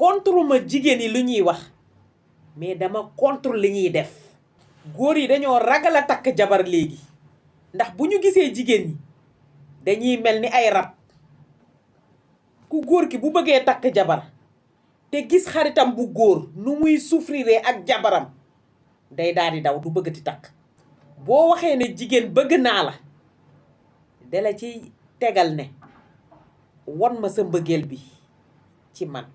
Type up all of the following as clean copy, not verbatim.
contre ma jigéen yi lu ñuy wax mais dama contre li ñuy def góor yi dañoo ragal a takk jabar léegi ndax bu ñu gisee jigéen ñi dañuy mel ni ay rab ku góor ki bu bëggee takk jabar te gis xaritam bu góor nu muy souffrir ak jabaram day daal di daw du bëggati takk boo waxee ne jigéen bëgg naa la dala ci tegal ne won ma sa mbëggeel bi ci man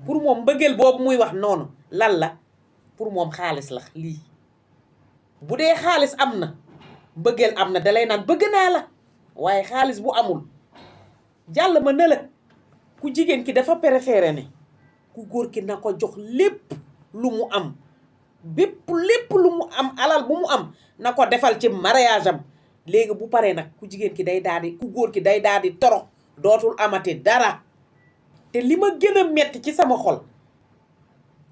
pour moom mbëggeel boobu muy wax noonu lan la pour moom xaalis la lii bu dee xaalis am na mbëggeel am na dalay naan bëgg naa la waaye xaalis bu amul jàll ma ne la ku jigéen ki dafa préféré ne ku góor ki na ko jox lépp lu mu am lépp lu mu am alal bu mu am na ko defal ci mariage am léegi bu paree nag ku jigéen ki day daal di ku góor ki day daal di torox dootul amati dara te li ma gën a metti ci sama xol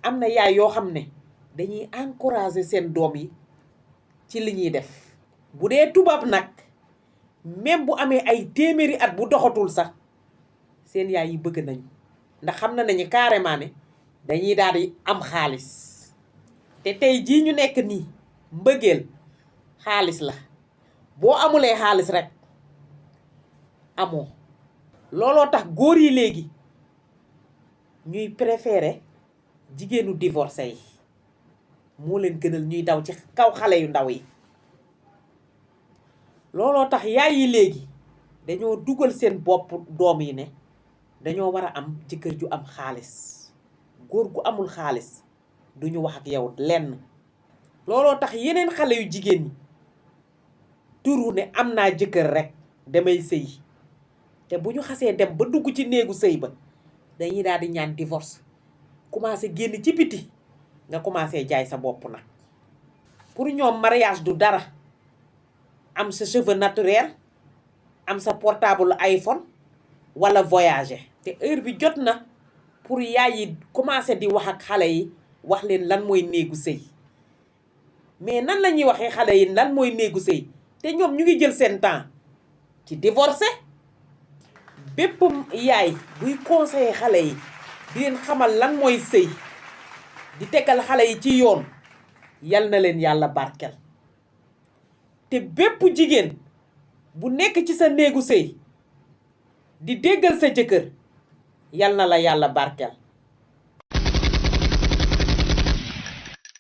am na yaay yoo xam ne dañuy encourager seen doom yi ci li ñuy def bu dee tubaab nag même bu amee ay téeméeri at bu doxatul sax seen yaay yi bëgg nañu ndax xam na nañu carrément ne dañuy daal di am xaalis te tey jii ñu nekk nii mbëggeel xaalis la boo amulee xaalis rek amoo looloo tax góor yi léegi ñuy préférer jigéenu divorcé yi moo leen gënal ñuy daw ci kaw xale yu ndaw yi looloo tax yaay yi léegi dañoo dugal seen bopp doom yi ne dañoo war a am jëkkër ju am xaalis góor gu amul xaalis duñu wax ak yow lenn looloo tax yeneen xale yu jigéen ñi turu ne am naa jëkkër rek damay sëy te bu ñu xasee dem ba dugg ci néegu sëy ba dañuy daal di ñaan divorce commencé génn ci biti nga commencé jaay sa bopp nag pour ñoom mariage du dara am sa cheveux naturel am sa portable iPhone wala voyager te heure bi jot na pour yaay yi commencé di wax ak xale yi wax leen lan mooy néegu sëy mais nan la ñuy waxee xale yi lan mooy néegu sëy te ñoom ñu ngi jël seen temps ci divorcé bépp yaay buy conseiller xale yi di leen xamal lan mooy sëy di tegal xale yi ci yoon yal na leen yàlla barkel te bépp jigéen bu nekk ci sa néegu sëy di déggal sa jëkkër yal na la yàlla barkel